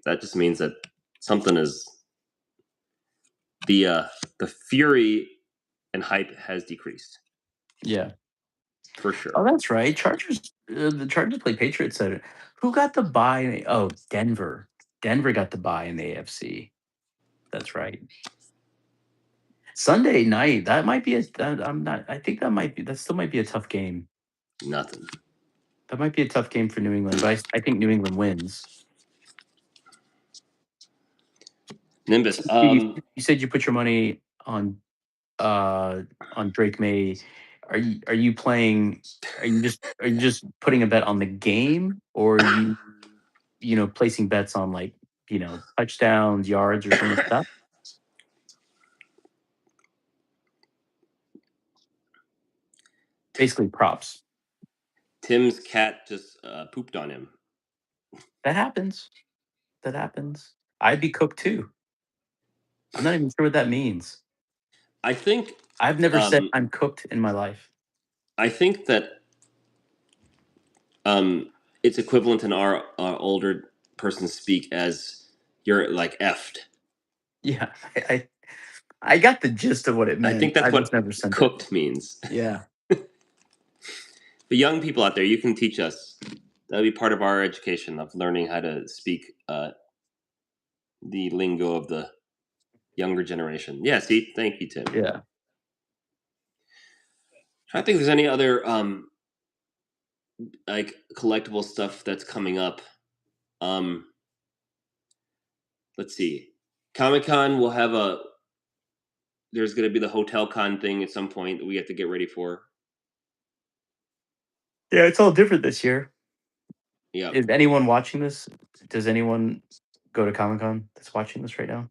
That just means that something is the fury and hype has decreased Yeah. for Oh, sure. that's right. The Chargers play Patriots Saturday. Who got the bye? Oh, Denver. Denver got the bye in the AFC. That's right. Sunday night. That might be a. I'm not. I think that might be. That still might be a tough game. Nothing. That might be a tough game for New England, but I think New England wins. Nimbus. You said you put your money on Drake May. Are you playing? Are you just putting a bet on the game, or are you placing bets on like touchdowns, yards, or something like that? Basically, props. Tim's cat just pooped on him. That happens. That happens. I'd be cooked too. I'm not even sure what that means. I think. I've never said Um, I'm cooked in my life. I think that it's equivalent in our older person speak as you're like effed. Yeah, I got the gist of what it I meant. think that's I just what never sent it. cooked means. Yeah. The young people out there, you can teach us. That'll be part of our education of learning how to speak the lingo of the younger generation. Yeah, see, thank you, Tim. Yeah. I think there's any other like collectible stuff that's coming up. Um, let's see. Comic Con will have a. There's going to be the Hotel Con thing at some point that we have to get ready for. Yeah, it's all different this year. Yep. Is anyone watching this? Does anyone go to Comic Con that's watching this right now?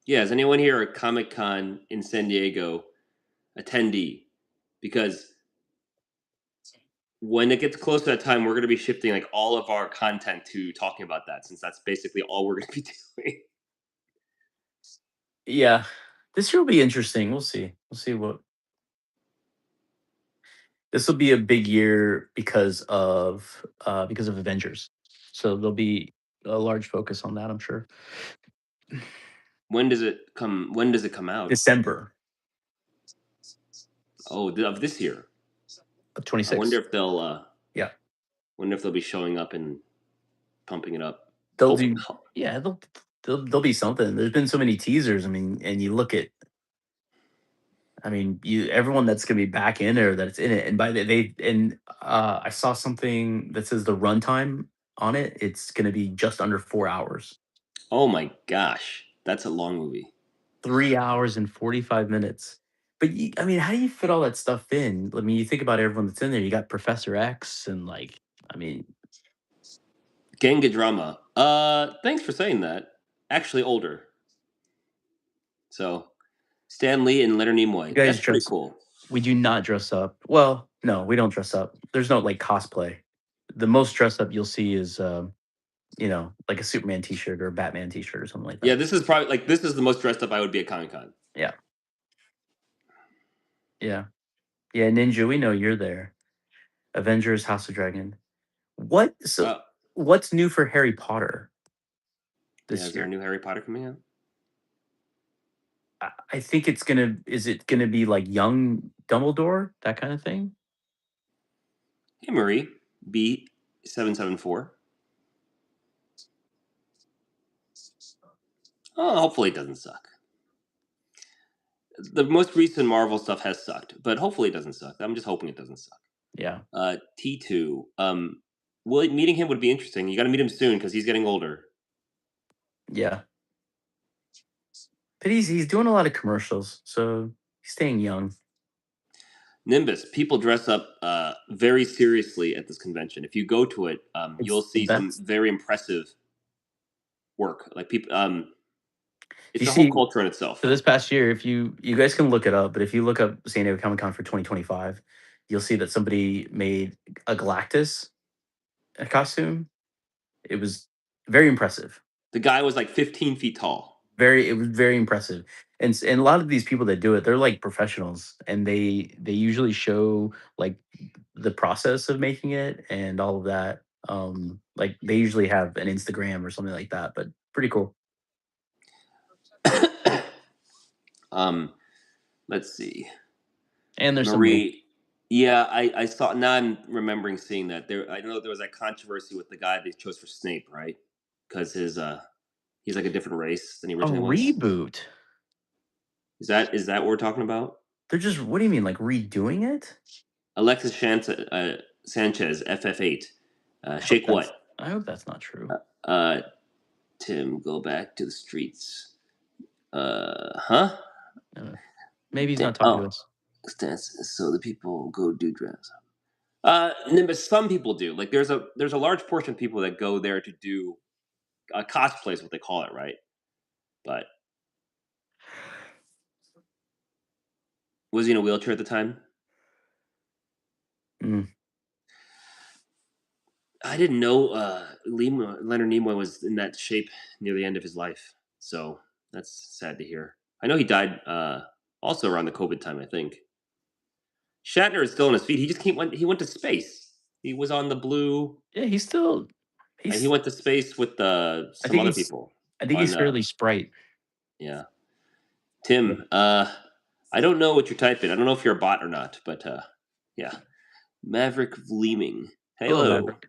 Yeah, is anyone here at Comic Con in San Diego attendee? Because when it gets close to that time, we're going to be shifting like all of our content to talking about that, since that's basically all we're going to be doing. Yeah. This year will be interesting. We'll see. We'll see what this will be a big year because of Avengers. So there'll be a large focus on that, I'm sure. When does it come? When does it come out? December Oh, of this year. of I wonder 26. if they'll. Yeah. Wonder if they'll be showing up and pumping it up. They'll Hope. do yeah, there'll be something. There's been so many teasers. I mean, and you look at you everyone that's gonna be back in there that's in it. And by the they and I saw something that says the runtime on it, it's gonna be just under 4 hours. Oh my gosh, that's a long movie. 3 hours and 45 minutes. But how do you fit all that stuff in? I mean, you think about everyone that's in there. You got Professor X and I mean, Genga drama. Thanks for saying that. Actually, older. So, Stan Lee and Leonard you Nimoy. guys That's pretty dress cool. we do not dress up. Well, no, we don't dress up. There's no like cosplay. The most dressed up you'll see is like a Superman t-shirt or a Batman t-shirt or something like Yeah, that. this is probably like this is the most dressed up I would be at Comic Con. Yeah. Yeah. Yeah, Ninja, we know you're there. Avengers House of Dragon. What so Uh, what's new for Harry Potter yeah, this is there a year? new Harry Potter coming out? I think is it gonna be like young Dumbledore, that kind of thing? Hey, Marie, B774. Oh, hopefully it doesn't suck. The most recent Marvel stuff has sucked, but hopefully it doesn't suck. I'm just hoping it doesn't suck. Yeah. T2. Well, meeting him would be interesting. You got to meet him soon because he's getting older. Yeah. But he's doing a lot of commercials, so he's staying young. Nimbus. People dress up very seriously at this convention. If you go to it, you'll It's the see some best. very impressive work. Like people. It's You a whole see, culture in so itself. this past year, if you guys can look it up, but if you look up San Diego Comic Con for 2025, you'll see that somebody made a Galactus costume. It was very impressive. The guy was like 15 feet tall. It was very impressive. And a lot of these people that do it, they're like professionals, and they usually show like the process of making it and all of that. Like they usually have an Instagram or something like that, but pretty cool. um, let's see. And there's some new. Marie. Yeah, I saw. Now I'm remembering seeing that. I know there was that controversy with the guy they chose for Snape, right? Because he's like a different race than he A originally was. reboot. Is that what we're talking about? They're just, what do you mean, like redoing it? Sanchez, FF8. I hope Shake that's what? I hope that's not true. Uh, Tim, go back to the streets. Huh? Uh, Maybe he's not talking to Oh, us. stances. So the people go do drugs. But some people do. Like there's a large portion of people that go there to do cosplay is what they call it, right? But was he in a wheelchair at the time? Mm. I didn't know Leonard Nimoy was in that shape near the end of his life. So that's sad to hear. I know he died also around the COVID time, I think. Shatner is still on his feet. He just he went to space. He was on the blue. Yeah, he's still He he's went to space with I some think other he's people I think on he's fairly sprite. yeah. Yeah. Tim, I don't know what you're typing. I don't know if you're a bot or not, but yeah. Maverick Vleeming. Hello, Hello. Maverick.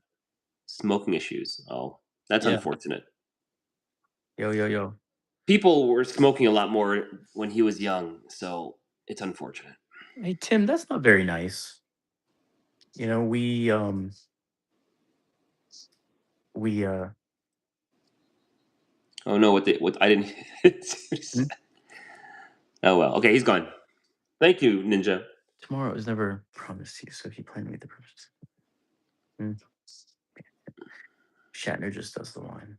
Smoking issues. Oh, that's Yeah. unfortunate. Yo, yo, yo. People were smoking a lot more when he was young, so it's unfortunate. Hey Tim, that's not very nice. We Oh no, what I didn't see what he hmm? said. Oh well. Okay, he's gone. Thank you, Ninja. Tomorrow is never promised to you, so if you plan to meet the purpose. Hmm. Shatner just does the line.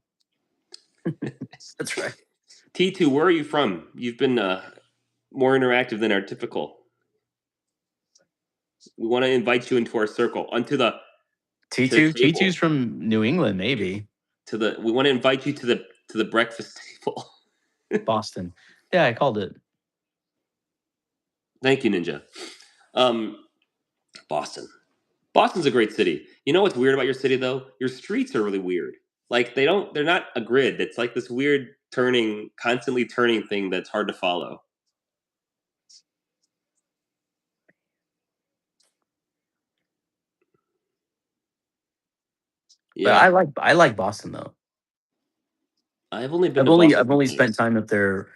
That's right. T2, where are you from? You've been more interactive than our typical. We want to invite you into our circle, onto the to the T2's table. from New England, maybe. We want to invite you to the breakfast table. Boston. Yeah, I called it. Thank you, Ninja. Um, Boston. Boston's a great city. You know what's weird about your city though? Your streets are really weird. Like they're not a grid. It's like this weird constantly turning thing that's hard to follow. But Yeah. I like Boston though. I've only been to Boston I've only spent once. time up there.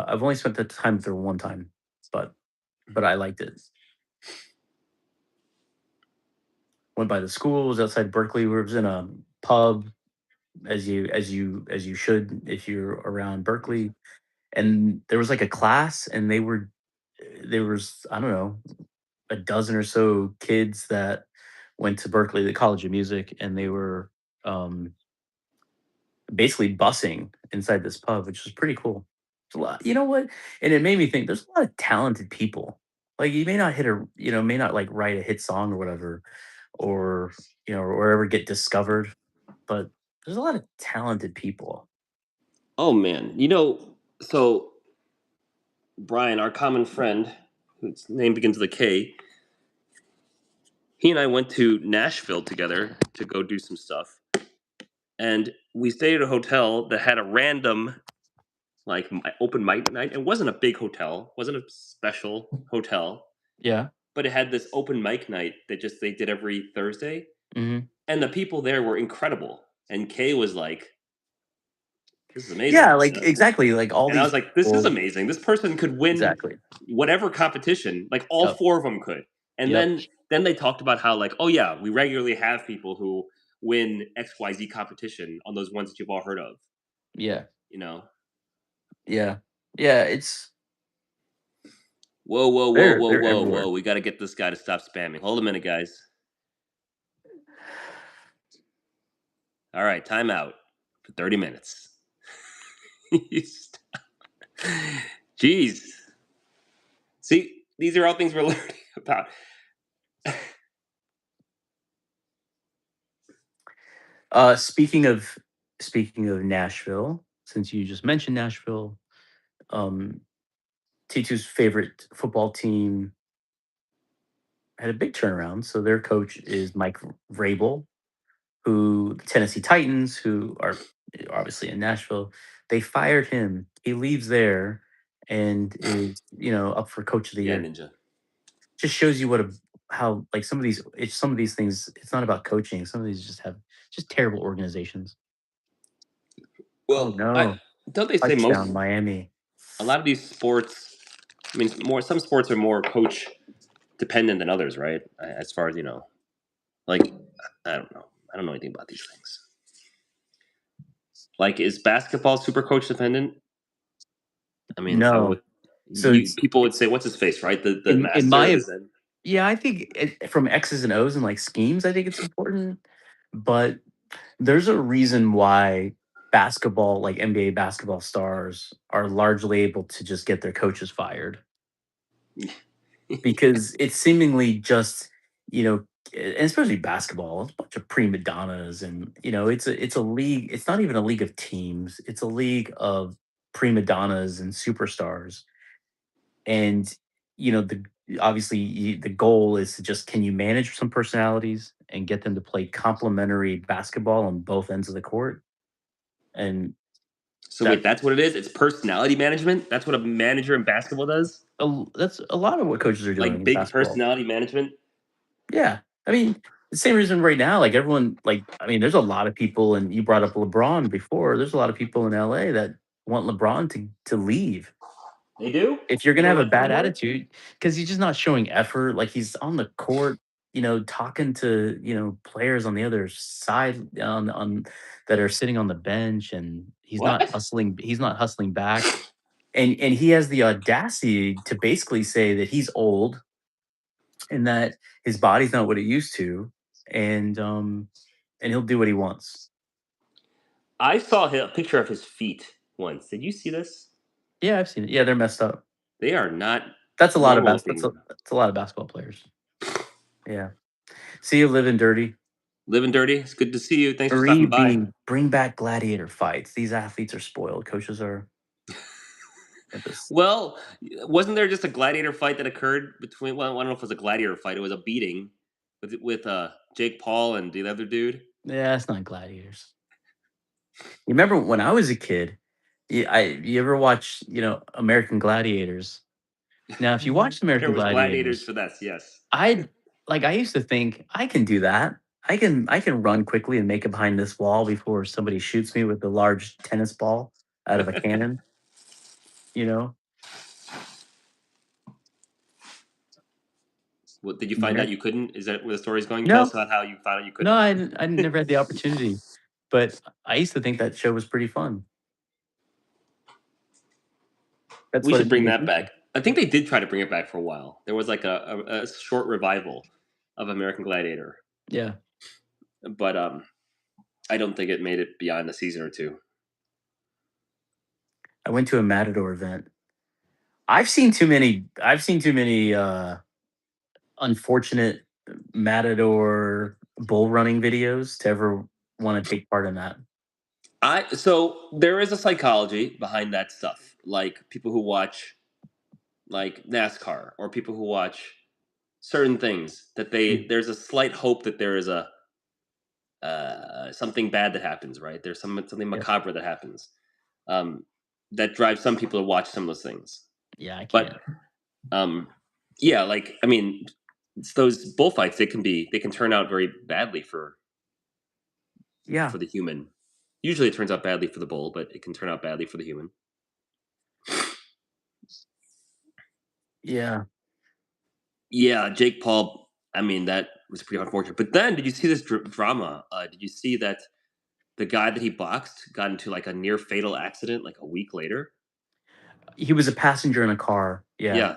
I've only spent the time up there one time, but I liked it. Went by the school, was outside Berkeley. We was in a pub, as you should if you're around Berkeley. And there was like a class, and there was, I don't know, a dozen or so kids that went to Berkeley, the College of Music, and they were um, basically busing inside this pub, which was pretty cool. It's a lot, you know what? And it made me think there's a lot of talented people. Like you may not may not like write a hit song or whatever, or or ever get discovered, but there's a lot of talented people. Oh man. So Brian, our common friend, whose name begins with a K, he and I went to Nashville together to go do some stuff. And we stayed at a hotel that had a random open mic night. It wasn't a big hotel, wasn't a special hotel, Yeah. but it had this open mic night that just they did every Thursday, Hmm. and the people there were incredible. And Kay was like, "This is Yeah, amazing," like exactly, like all and I these was like, "This is people. amazing. This person could win Exactly. whatever competition. Like all Yep. four of them could." And Yep. then they talked about how like, "Oh yeah, we regularly have people who win XYZ competition on those ones that you've all heard of." Yeah. You know. Yeah. Yeah. It's Whoa, whoa, whoa, they're whoa, they're whoa, everywhere. whoa. We got to get this guy to stop spamming. Hold a minute, guys. All right, time out for 30 minutes. Jeez. See, these are all things we're learning about. Speaking of Nashville, since you just mentioned Nashville, um, T2's favorite football team had a big turnaround. So their coach is Mike Vrabel, who the Tennessee Titans, who are obviously in Nashville, they fired him. He leaves there and is up for coach of the Yeah, year. Ninja. Just shows you what a how like some of these things. It's not about coaching. Some of these just have just terrible organizations. Oh Well, I no! don't they say Touchdown, most Miami. a lot of these sports. I mean, more some sports are more coach dependent than others, right? As far as like I don't know. I don't know anything about these things. Like, is basketball super coach dependent? I mean, I No. would. So You people would say, "What's his face?" Right? The in master my is then. yeah, I think from X's and O's and like schemes, I think it's important. But there's a reason why basketball, like NBA basketball stars, are largely able to just get their coaches fired because it's seemingly just, and especially basketball, it's a bunch of prima donnas, and it's a league. It's not even a league of teams. It's a league of prima donnas and superstars, and the obviously the goal is to just can you manage some personalities and get them to play complementary basketball on both ends of the court, and So that wait, that's what it is. It's personality management. That's what a manager in basketball does. that's a lot of what coaches are doing Like in big basketball. personality management. Yeah, I mean the same reason right now, like everyone, like I mean, there's a lot of people, and you brought up LeBron before. There's a lot of people in LA that want LeBron to leave. They do. If you're They gonna don't have a like him bad anymore. attitude, because he's just not showing effort, like he's on the court, talking to, players on the other side on that are sitting on the bench, and What? he's not hustling back. And he has the audacity to basically say that he's old and that his body's not what it used to, and he'll do what he wants. I saw a picture of his feet once. Did you see this? Yeah, I've seen it. Yeah, they're messed up. They are not That's a lot of normal looking. that's a lot of basketball players. Yeah. See you living dirty. Living dirty. It's good to see you. Thanks for stopping by. Bring back gladiator fights. These athletes are spoiled. Coaches are just Well, wasn't there just a gladiator fight that occurred between? Well, I don't know if it was a gladiator fight. It was a beating with Jake Paul and the other dude. yeah, it's not gladiators. You remember when I was a kid? You ever watch American Gladiators? Now, if you watch There American was gladiators Gladiators, for that. Yes. I used to think I can do that. I can run quickly and make it behind this wall before somebody shoots me with a large tennis ball out of a cannon. You know, What did you find out Ameri- you couldn't? Is that where the story's going? Tell us no, about how you found out you no, couldn't. I never had the opportunity, but I used to think that show was pretty fun. That's We what should it made bring me that think of. back. I think they did try to bring it back for a while. There was like a short revival of American Gladiator, Yeah, but I don't think it made it beyond a season or two. I went to a Matador event. I've seen too many unfortunate Matador bull running videos to ever want to take part in that. I so there is a psychology behind that stuff. Like people who watch like NASCAR or people who watch certain things that Mm, there's a slight hope that there is a something bad that happens, right? There's something yep. macabre that happens um, that drives some people to watch some of those things. Yeah, I But can't. um, yeah, like I mean, it's those bullfights they can turn out very badly Yeah, for the human. Usually, it turns out badly for the bull, but it can turn out badly for the human. yeah. Yeah, Jake Paul. I mean, that was pretty unfortunate. But then, did you see this drama? Did you see that the guy that he boxed got into like a near fatal accident like a week later? He was a passenger in a car. Yeah. Yeah,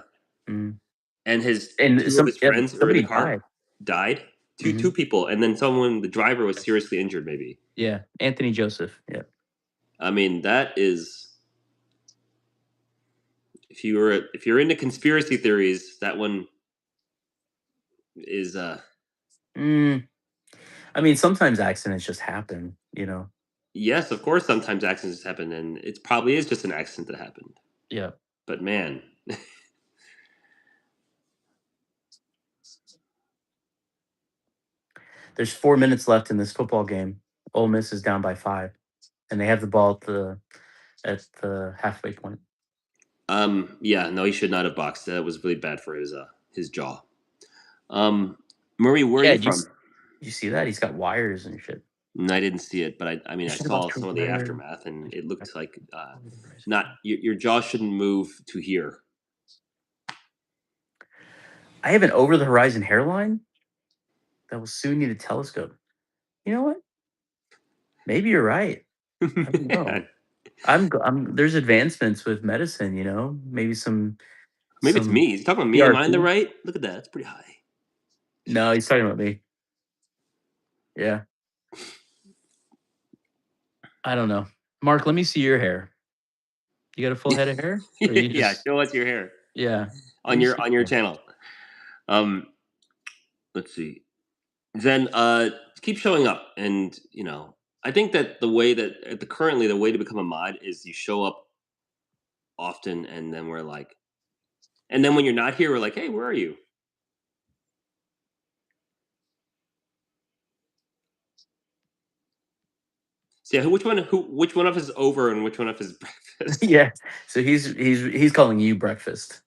Mm. and his And two of his friends who were in the somebody car died. died. Two Mhm. people, and then someone, the driver, was seriously injured. Maybe. Yeah, Anthony Joseph. Yeah. I mean, that is. if you're into conspiracy theories, that one is Mm, I mean, sometimes accidents just happen, you know? yes, of course. Sometimes accidents happen, and it probably is just an accident that happened. Yeah. But man, There's 4 minutes left in this football game. Ole Miss is down by 5, and they have the ball at the halfway point. yeah, no, he should not have boxed. That was really bad for his jaw. Um, Murray, where are Yeah, you did from? you see that? He's got wires and shit. No, I didn't see it, but I mean, You I should have saw to some of the wear aftermath, and it looked like not your jaw shouldn't move to here. I have an over the horizon hairline that will soon need a telescope. You know what? Maybe you're right. I don't know. Man, I'm there's advancements with medicine, you know? Maybe maybe it's some me. He's talking about me. Am I in the PRP. right? Look at that. That's pretty high. No, he's talking about me. Yeah. I don't know. Mark, let me see your hair. You got a full head of hair? Or you Yeah, just show us your hair yeah. Let me see on your your hair. channel. Um, let's see. Then keep showing up, and I think that the way that currently the way to become a mod is you show up often, and then we're like, and then when you're not here, we're like, hey, where are you? So yeah, which one of us is over and which one of us is breakfast? Yeah. So he's calling you breakfast.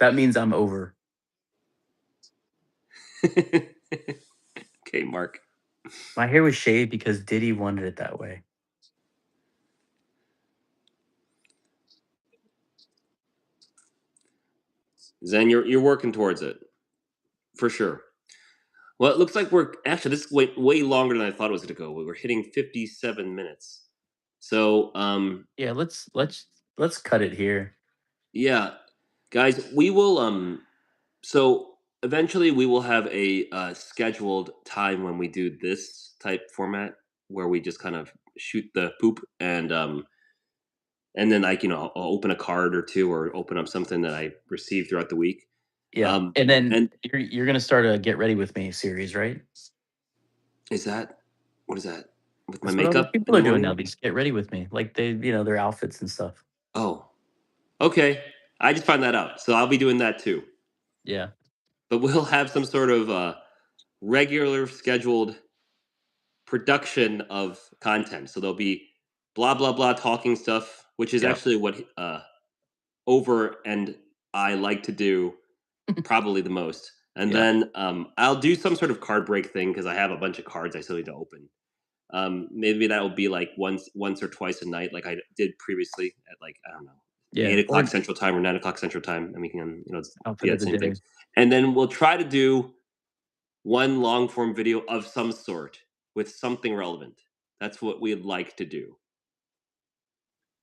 That means I'm over. Okay, Mark. My hair was shaved because Diddy wanted it that way. Zen, you're working towards it for sure. Well, it looks like we're actually this is way longer than I thought it was going to go. We were hitting 57 minutes. So Yeah, let's cut it here. yeah, guys, we will so eventually we will have a scheduled time when we do this type format where we just kind of shoot the poop and then like I'll open a card or two or open up something that I received throughout the week. Yeah. And then And you're gonna start a Get Ready With Me series, right? is that what is that with my That's what all these makeup in people the are doing now. morning? These Get Ready With Me. Like their outfits and stuff. Oh, okay. I just found that out, so I'll be doing that too. Yeah. But we'll have some sort of regular scheduled production of content. So there'll be blah blah blah talking stuff, which is Yep. actually what Over and I like to do probably the most. And Yeah. then I'll do some sort of card break thing because I have a bunch of cards I still need to open. Maybe that will be like once or twice a night, like I did previously at like I don't know, Yeah. 8 o'clock Or Central Time or 9 o'clock Central Time, and we can do outfit of that the same thing. day. And then we'll try to do one long form video of some sort with something relevant. That's what we'd like to do.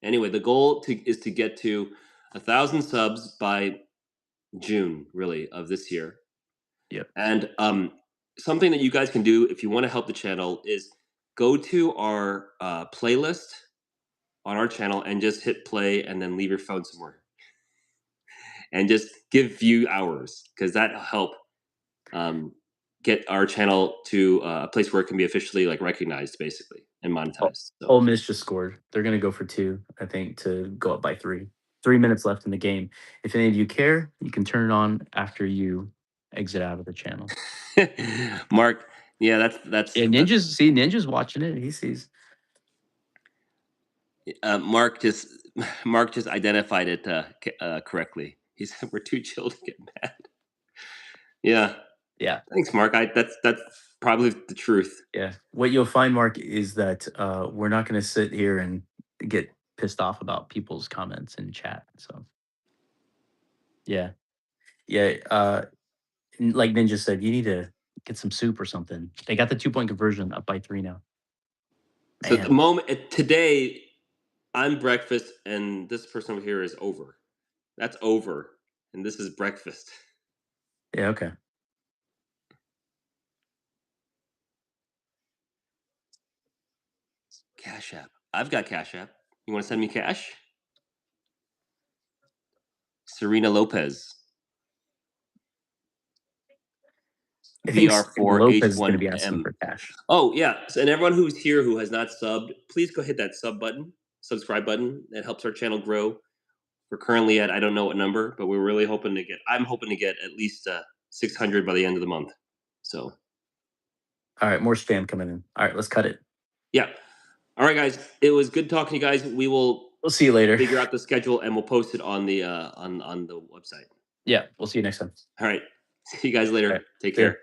Anyway, the goal is to get to 1,000 subs by June, really, of this year. Yep. And something that you guys can do if you want to help the channel is go to our playlist on our channel and just hit play and then leave your phone somewhere and just give view hours because that'll help um, get our channel to a place where it can be officially like recognized basically and Oh, monetized. So Ole Miss just scored. They're gonna go for two, I think, to go up by 3. 3 minutes left in the game. If any of you care, you can turn it on after you exit out of the channel. Mark, yeah, that's Yeah, that's Ninja's watching it. He sees. Mark just Mark just identified it correctly. He said we're too chill to get mad. Yeah, Yeah. thanks, Mark. That's probably the truth. Yeah. What you'll find, Mark, is that we're not going to sit here and get pissed off about people's comments in chat. So, yeah. Yeah. Like Ninja said, you need to get some soup or something. They got the 2 point conversion up by 3 now. So at the Man. moment today, I'm breakfast, and this person over here is over. That's over, and this is breakfast. Yeah. Okay. Cash App. I've got Cash App. You want to send me cash? Serena Lopez. I think Lopez is going to be asking VR4H1M. for cash. Oh, yeah. And everyone who's here who has not subbed, please go hit that subscribe button. It helps our channel grow. We're currently at, I don't know what number, but we're really hoping to I'm hoping to get at least 600 by the end of the month. So. All right, more spam coming in. All right, let's cut it. Yeah. All right, guys. It was good talking to you guys. We'll see you later. Figure out the schedule and we'll post it on the on the website. Yeah, we'll see you next time. All right. See you guys later. Right. Take care.